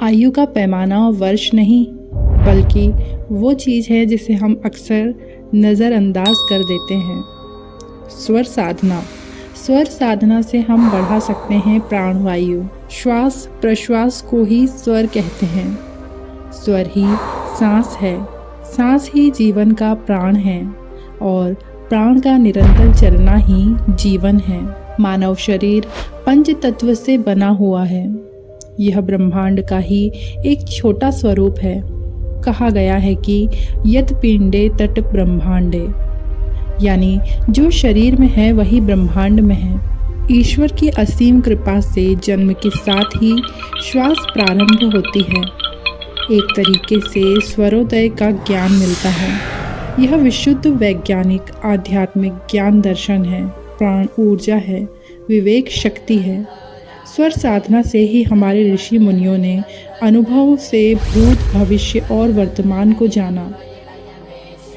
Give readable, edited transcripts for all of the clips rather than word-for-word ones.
आयु का पैमाना वर्ष नहीं, बल्कि वो चीज़ है जिसे हम अक्सर नज़रअंदाज कर देते हैं। स्वर साधना। स्वर साधना से हम बढ़ा सकते हैं प्राणवायु। श्वास प्रश्वास को ही स्वर कहते हैं। स्वर ही सांस है, सांस ही जीवन का प्राण है और प्राण का निरंतर चलना ही जीवन है। मानव शरीर पंच तत्व से बना हुआ है। यह ब्रह्मांड का ही एक छोटा स्वरूप है। कहा गया है कि यत पिंडे तट ब्रह्मांडे, यानी जो शरीर में है वही ब्रह्मांड में है। ईश्वर की असीम कृपा से जन्म के साथ ही श्वास प्रारंभ होती है। एक तरीके से स्वरोदय का ज्ञान मिलता है। यह विशुद्ध वैज्ञानिक आध्यात्मिक ज्ञान दर्शन है, प्राण ऊर्जा है, विवेक शक्ति है। स्वर साधना से ही हमारे ऋषि मुनियों ने अनुभव से भूत भविष्य और वर्तमान को जाना।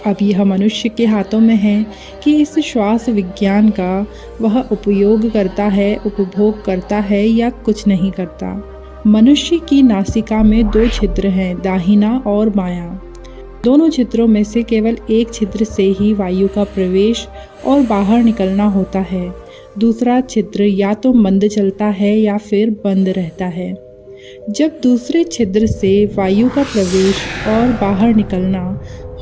अब यह मनुष्य के हाथों में है कि इस श्वास विज्ञान का वह उपयोग करता है, उपभोग करता है या कुछ नहीं करता। मनुष्य की नासिका में 2 छिद्र हैं, दाहिना और बायां। दोनों छिद्रों में से केवल एक छिद्र से ही वायु का प्रवेश और बाहर निकलना होता है। दूसरा छिद्र या तो मंद चलता है या फिर बंद रहता है। जब दूसरे छिद्र से वायु का प्रवेश और बाहर निकलना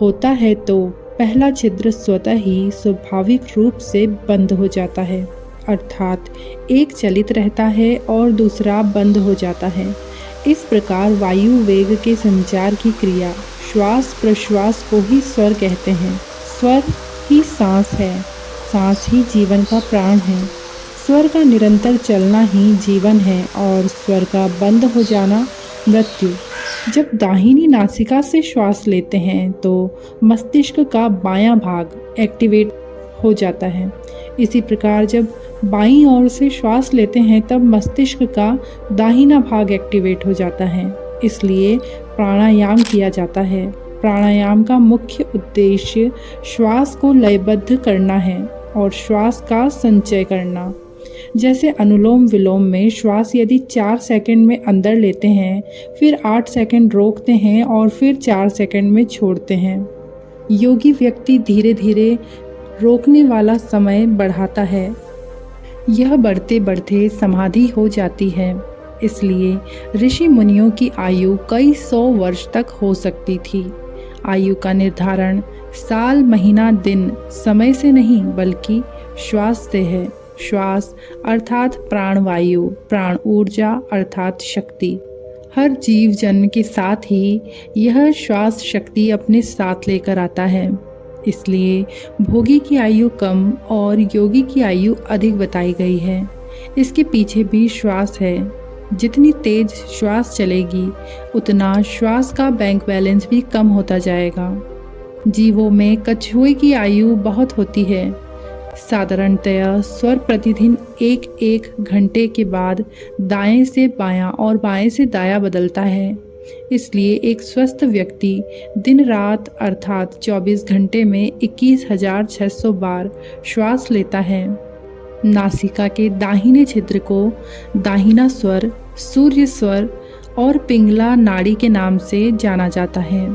होता है तो पहला छिद्र स्वतः ही स्वाभाविक रूप से बंद हो जाता है, अर्थात एक चलित रहता है और दूसरा बंद हो जाता है। इस प्रकार वायु वेग के संचार की क्रिया श्वास प्रश्वास को ही स्वर कहते हैं। स्वर ही सांस है, सांस ही जीवन का प्राण है। स्वर का निरंतर चलना ही जीवन है और स्वर का बंद हो जाना मृत्यु। जब दाहिनी नासिका से श्वास लेते हैं तो मस्तिष्क का बायां भाग एक्टिवेट हो जाता है। इसी प्रकार जब बाईं ओर से श्वास लेते हैं तब मस्तिष्क का दाहिना भाग एक्टिवेट हो जाता है। इसलिए प्राणायाम किया जाता है। प्राणायाम का मुख्य उद्देश्य श्वास को लयबद्ध करना है और श्वास का संचय करना। जैसे अनुलोम विलोम में श्वास यदि 4 सेकंड में अंदर लेते हैं, फिर 8 सेकंड रोकते हैं और फिर 4 सेकंड में छोड़ते हैं। योगी व्यक्ति धीरे धीरे रोकने वाला समय बढ़ाता है। यह बढ़ते बढ़ते समाधि हो जाती है। इसलिए ऋषि मुनियों की आयु कई 100 वर्ष तक हो सकती थी। आयु का निर्धारण साल महीना दिन समय से नहीं बल्कि श्वास से है। श्वास अर्थात प्राणवायु, प्राण ऊर्जा अर्थात शक्ति। हर जीव जन्म के साथ ही यह श्वास शक्ति अपने साथ लेकर आता है। इसलिए भोगी की आयु कम और योगी की आयु अधिक बताई गई है। इसके पीछे भी श्वास है। जितनी तेज श्वास चलेगी उतना श्वास का बैंक बैलेंस भी कम होता जाएगा। जीवों में कछुए की आयु बहुत होती है। साधारणतया स्वर प्रतिदिन 1-1 घंटे के बाद दाएं से बायां और बाएं से दायां बदलता है। इसलिए एक स्वस्थ व्यक्ति दिन रात अर्थात 24 घंटे में 21,600 बार श्वास लेता है। नासिका के दाहिने छिद्र को दाहिना स्वर, सूर्य स्वर और पिंगला नाड़ी के नाम से जाना जाता है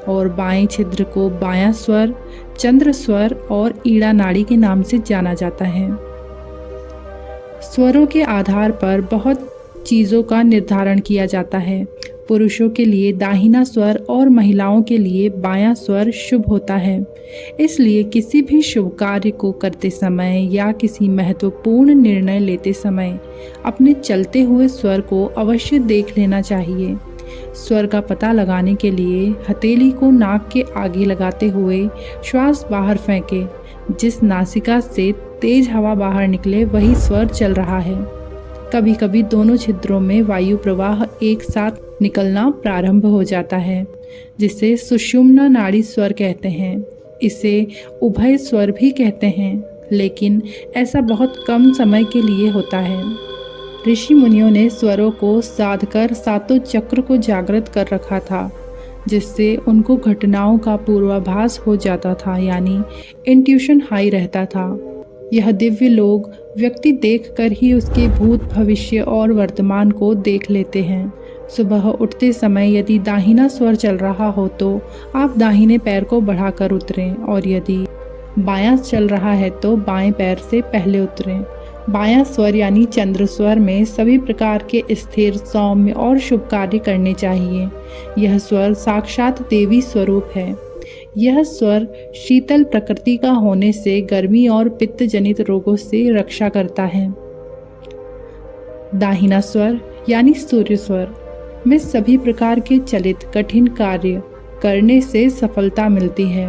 और बाएं छिद्र को बायां स्वर, चंद्र स्वर और ईड़ा नाड़ी के नाम से जाना जाता है। स्वरों के आधार पर बहुत चीज़ों का निर्धारण किया जाता है। पुरुषों के लिए दाहिना स्वर और महिलाओं के लिए बायां स्वर शुभ होता है। इसलिए किसी भी शुभ कार्य को करते समय या किसी महत्वपूर्ण निर्णय लेते समय अपने चलते हुए स्वर को अवश्य देख लेना चाहिए। स्वर का पता लगाने के लिए हथेली को नाक के आगे लगाते हुए श्वास बाहर फेंके। जिस नासिका से तेज हवा बाहर निकले वही स्वर चल रहा है। कभी कभी दोनों छिद्रों में वायु प्रवाह एक साथ निकलना प्रारंभ हो जाता है, जिसे सुषुम्ना नाड़ी स्वर कहते हैं। इसे उभय स्वर भी कहते हैं, लेकिन ऐसा बहुत कम समय के लिए होता है। ऋषि मुनियों ने स्वरों को साधकर सातों चक्र को जागृत कर रखा था, जिससे उनको घटनाओं का पूर्वाभास हो जाता था, यानी इंट्यूशन हाई रहता था। यह दिव्य लोग व्यक्ति देखकर ही उसके भूत भविष्य और वर्तमान को देख लेते हैं। सुबह उठते समय यदि दाहिना स्वर चल रहा हो तो आप दाहिने पैर को बढ़ाकर उतरें और यदि बायां चल रहा है तो बाएं पैर से पहले उतरें। बायां स्वर यानी चंद्र स्वर में सभी प्रकार के स्थिर, सौम्य और शुभ कार्य करने चाहिए। यह स्वर साक्षात देवी स्वरूप है। यह स्वर शीतल प्रकृति का होने से गर्मी और पित्त जनित रोगों से रक्षा करता है। दाहिना स्वर यानी सूर्य स्वर में सभी प्रकार के चलित कठिन कार्य करने से सफलता मिलती है।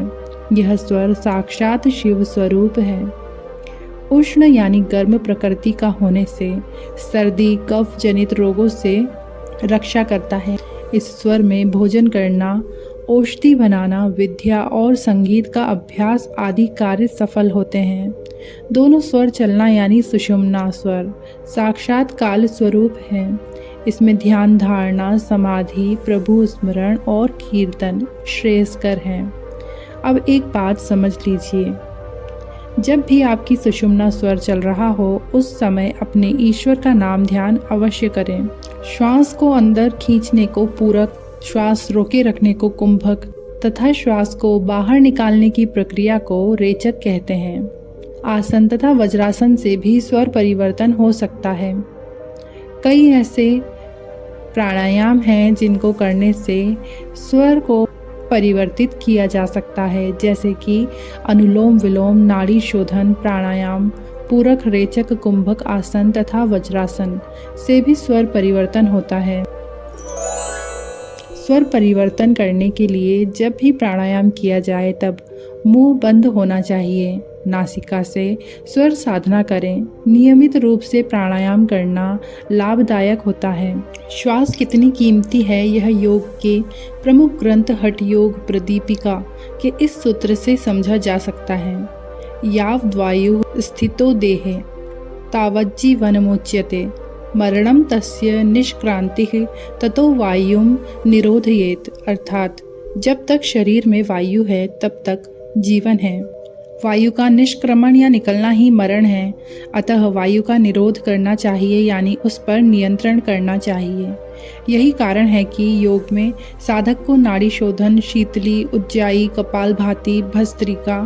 यह स्वर साक्षात शिव स्वरूप है। उष्ण यानी गर्म प्रकृति का होने से सर्दी, कफ जनित रोगों से रक्षा करता है। इस स्वर में भोजन करना, औषधि बनाना, विद्या और संगीत का अभ्यास आदि कार्य सफल होते हैं। दोनों स्वर चलना यानी सुषुम्ना स्वर साक्षात काल स्वरूप है। इसमें ध्यान धारणा, समाधि, प्रभु स्मरण और कीर्तन श्रेयस्कर है। अब एक बात समझ लीजिए, जब भी आपकी सुषुम्ना स्वर चल रहा हो उस समय अपने ईश्वर का नाम ध्यान अवश्य करें। श्वास को अंदर खींचने को पूरक, श्वास रोके रखने को कुंभक तथा श्वास को बाहर निकालने की प्रक्रिया को रेचक कहते हैं। आसन तथा वज्रासन से भी स्वर परिवर्तन हो सकता है। कई ऐसे प्राणायाम हैं जिनको करने से स्वर को परिवर्तित किया जा सकता है, जैसे कि अनुलोम विलोम, नाड़ी शोधन प्राणायाम, पूरक, रेचक, कुंभक आसन तथा वज्रासन से भी स्वर परिवर्तन होता है। स्वर परिवर्तन करने के लिए जब भी प्राणायाम किया जाए तब मुंह बंद होना चाहिए। नासिका से स्वर साधना करें। नियमित रूप से प्राणायाम करना लाभदायक होता है। श्वास कितनी कीमती है यह योग के प्रमुख ग्रंथ हठ योग प्रदीपिका के इस सूत्र से समझा जा सकता है। यावद्वायु स्थितो देहे तावज्जीवनमुच्यते मरणम तस्य निष्क्रांतिः ततो वायुम निरोधयेत। अर्थात जब तक शरीर में वायु है तब तक जीवन है। वायु का निष्क्रमण या निकलना ही मरण है। अतः वायु का निरोध करना चाहिए यानी उस पर नियंत्रण करना चाहिए। यही कारण है कि योग में साधक को नाड़ी शोधन, शीतली, उज्जाई, कपालभाति, भस्त्रिका,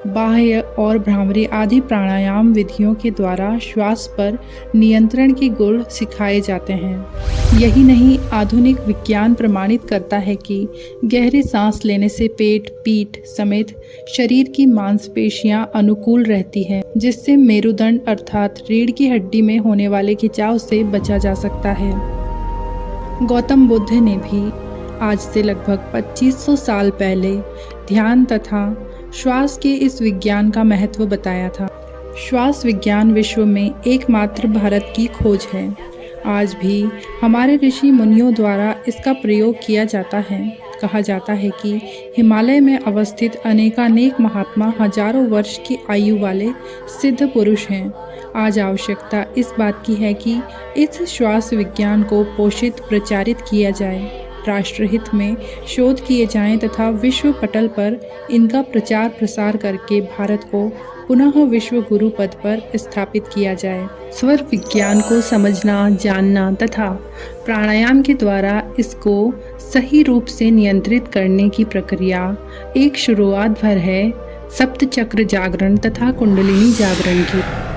बाह्य और भ्रामरी आदि प्राणायाम विधियों के द्वारा श्वास पर नियंत्रण के गुण सिखाए जाते हैं। यही नहीं, आधुनिक विज्ञान प्रमाणित करता है कि गहरी सांस लेने से पेट, पीठ समेत शरीर की मांसपेशियां अनुकूल रहती है, जिससे मेरुदंड अर्थात रीढ़ की हड्डी में होने वाले खिंचाव से बचा जा सकता है। गौतम बुद्ध ने भी आज से लगभग 2500 साल पहले ध्यान तथा श्वास के इस विज्ञान का महत्व बताया था। श्वास विज्ञान विश्व में एकमात्र भारत की खोज है। आज भी हमारे ऋषि मुनियों द्वारा इसका प्रयोग किया जाता है। कहा जाता है कि हिमालय में अवस्थित अनेकानेक महात्मा हजारों वर्ष की आयु वाले सिद्ध पुरुष हैं। आज आवश्यकता इस बात की है कि इस श्वास विज्ञान को पोषित, प्रचारित किया जाए, राष्ट्रहित में शोध किए जाएं तथा विश्व पटल पर इनका प्रचार प्रसार करके भारत को पुनः विश्व गुरु पद पर स्थापित किया जाए। स्वर विज्ञान को समझना, जानना तथा प्राणायाम के द्वारा इसको सही रूप से नियंत्रित करने की प्रक्रिया एक शुरुआत भर है सप्त चक्र जागरण तथा कुंडलिनी जागरण की।